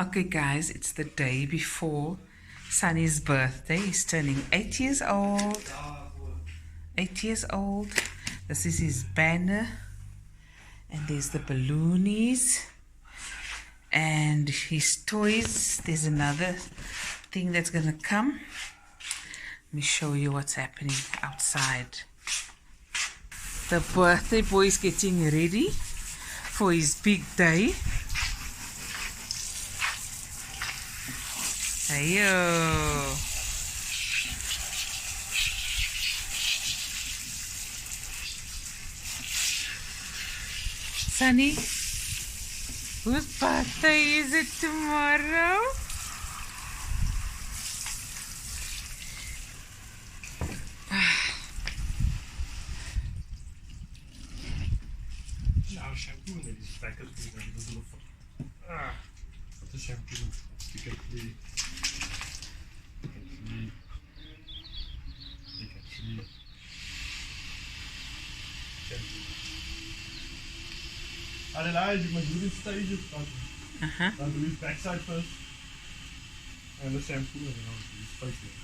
Okay guys, it's the day before Sunny's birthday. He's turning 8 years old. 8 years old. This is his banner. And there's the balloonies. And his toys. There's another thing that's going to come. Let me show you what's happening outside. The birthday boy is getting ready for his big day. Ayo. Sunny, whose birthday is it tomorrow? Nou, shampoo in die stekkers doen en de Lofra. Wat is shampoo? Ik heb die. I don't know, you must do this stages, but then do his backside first. And the shampoo and then I'll do his face there.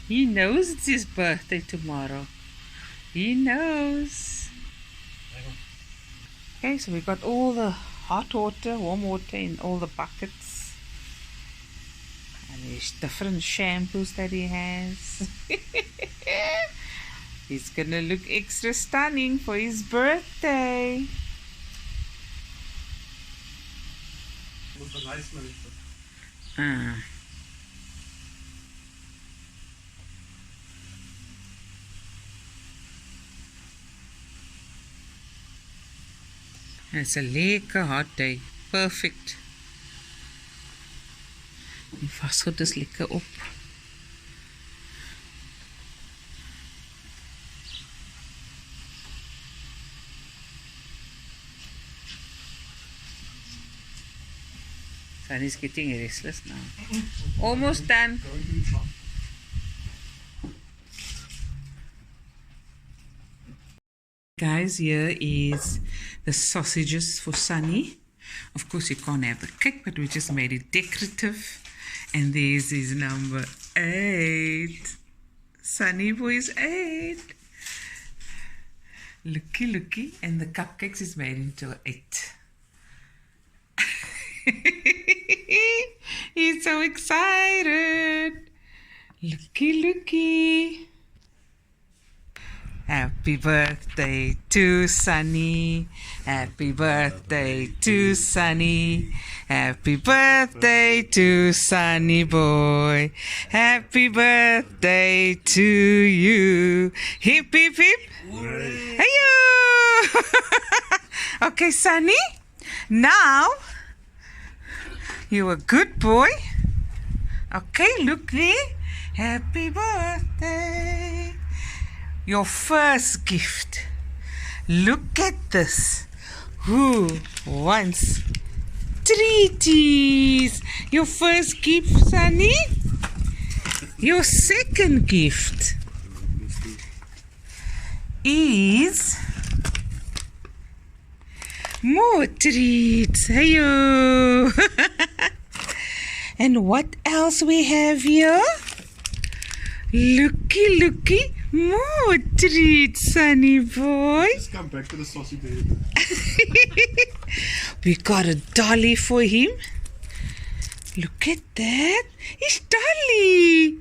He knows it's his birthday tomorrow. He knows. Okay, so we got all the hot water, warm water in all the buckets. And there's different shampoos that he has. He's gonna look extra stunning for his birthday. Moet een nice melk. It's a lekker hot day. Perfect. Die vashou dus lekker op. Sunny's getting restless now. Almost done. Guys, here is the sausages for Sunny. Of course, you can't have the cake, but we just made it decorative. And this is number 8. Sunnyboy 8. Looky, looky. And the cupcakes is made into 8. He's so excited. Looky, looky. Happy birthday to Sunny. Happy birthday to Sunny. Happy birthday to Sunny boy. Happy birthday to you. Hip, hip, hip. Hey-yo. Okay, Sunny. Now, you're a good boy. Okay, look there. Happy birthday. Your first gift. Look at this. Who wants treaties? Your first gift, Sunny. Your second gift is more treats. Hey-yo. And what else we have here? Looky, looky. More treats, Sunny boy. Just come back to the sausage there. We got a dolly for him. Look at that. It's Dolly.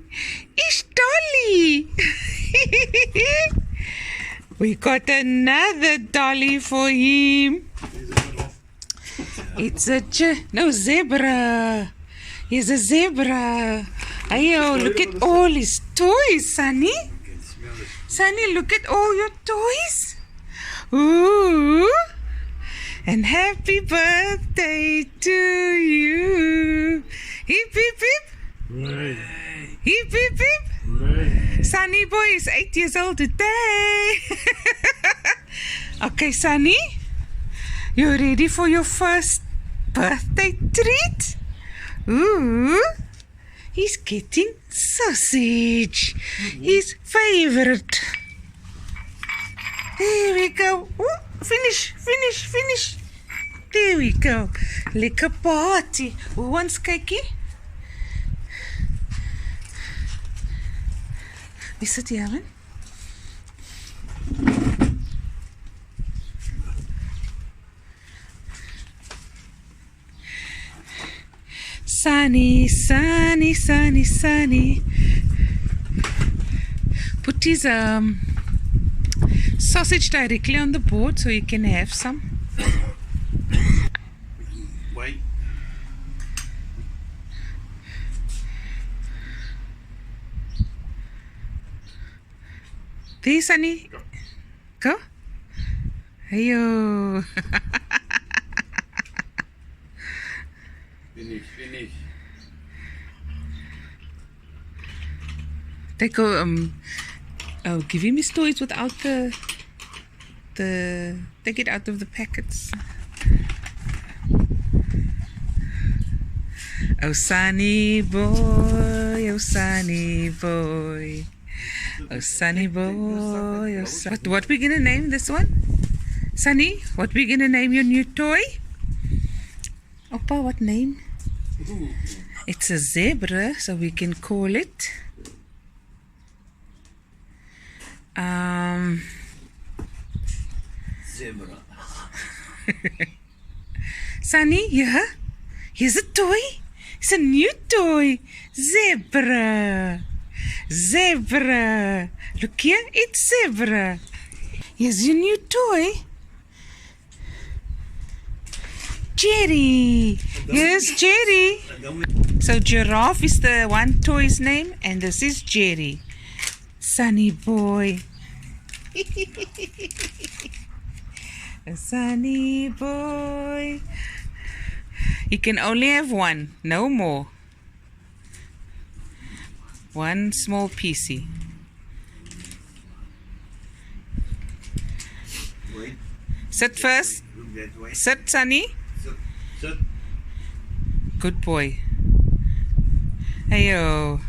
It's Dolly. We got another dolly for him. It's a zebra. He's a zebra. Ayo, look at all his toys, Sunny. Sunny, look at all your toys. Ooh. And happy birthday to you. Hip, hip, hip. Right. Hip, hip, hip. Right. Sunnyboy is 8 years old today. Okay, Sunny. You ready for your first birthday treat? Ooh. He's getting sausage. His favorite. There we go. Ooh, finish. There we go. Lekker party. Who wants kykie? Wie sit hier, man? Sunny. Put his sausage directly on the board so you can have some. Wait. There, Sunny. Go. Heyo. Finish. Take give him his toys without the take it out of the packets. Oh Sunny boy, oh Sunny boy. Oh Sunny boy, oh Sunny. What we gonna name this one? Sunny, what we gonna name your new toy? Oppa, what name? It's a zebra, so we can call it Zebra. Sunny, yeah? Here's a toy. It's a new toy. Zebra. Look here, it's zebra. Here's your new toy. Jerry. Here's Jerry. So giraffe is the one toy's name, and this is Jerry. Sunny boy. A sunny boy. You can only have one, no more. One small piecey. Wait. Sit first. Look that way. Sit, Sunny. Sit. Good boy. Heyo.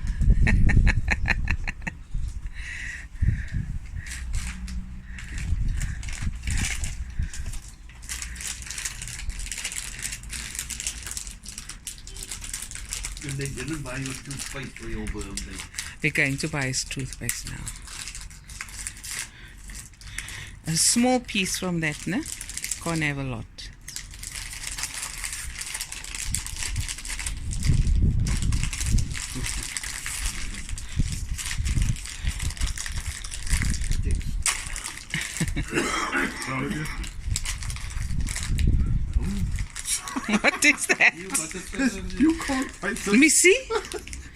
If they didn't buy your toothpaste for your birthday. We're going to buy his toothpaste now. A small piece from that, no? Can't have a lot. What is that? You can't fight this. Let me see.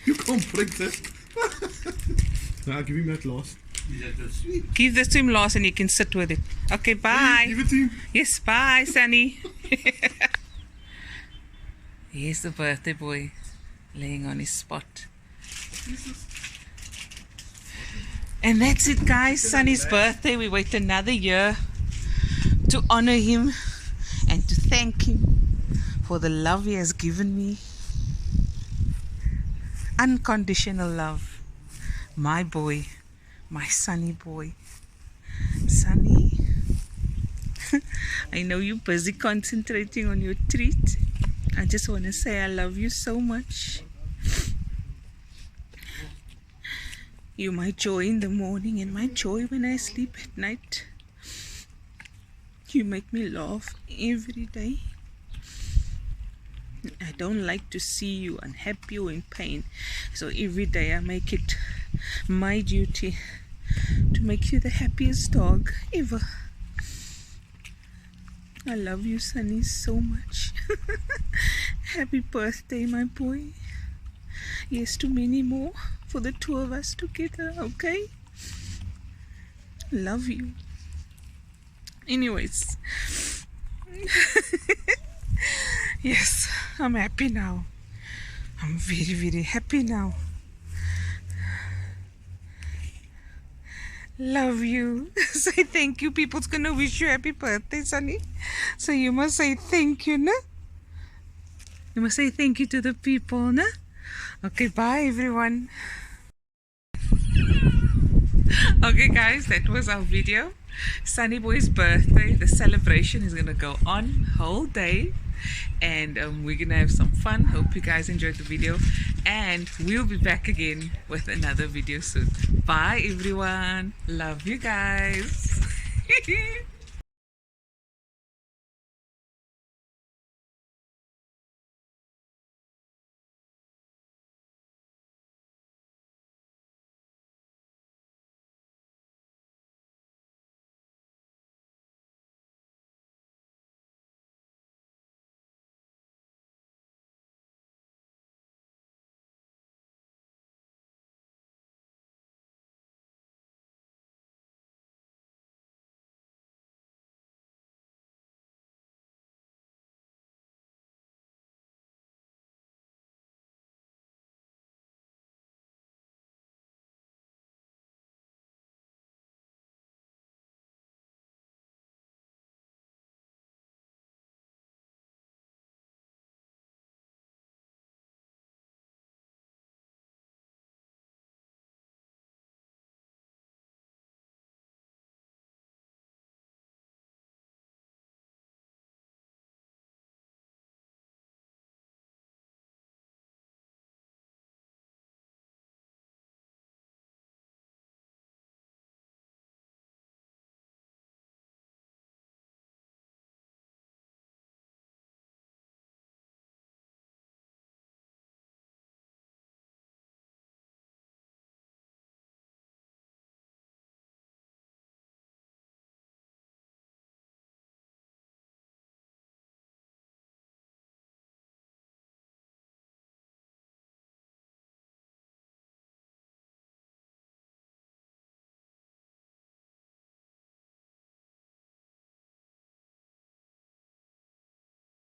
You can't break this. Now give him that last. Give this to him last and you can sit with it. Okay, bye. Give it to him. Yes, bye, Sunny. Here's the birthday boy laying on his spot. And that's it, guys. Sunny's birthday. We wait another year to honor him and to thank him for the love he has given me. Unconditional love. My boy. My Sunny boy. Sunny, I know you're busy concentrating on your treat. I just want to say I love you so much. You're my joy in the morning and my joy when I sleep at night. You make me laugh every day. I don't like to see you unhappy or in pain. So every day I make it my duty to make you the happiest dog ever. I love you, Sunny, so much. Happy birthday, my boy. Yes, to many more for the two of us together, okay? Love you. Anyways. Yes, I'm happy now. I'm very, very happy now. Love you. Say thank you. People's gonna wish you happy birthday, Sunny. So you must say thank you, no? You must say thank you to the people, no? Okay, bye everyone. Okay guys, that was our video. Sunnyboy's birthday, the celebration is gonna go on whole day, and we're gonna have some fun. Hope you guys enjoyed the video, and we'll be back again with another video soon. Bye everyone, love you guys.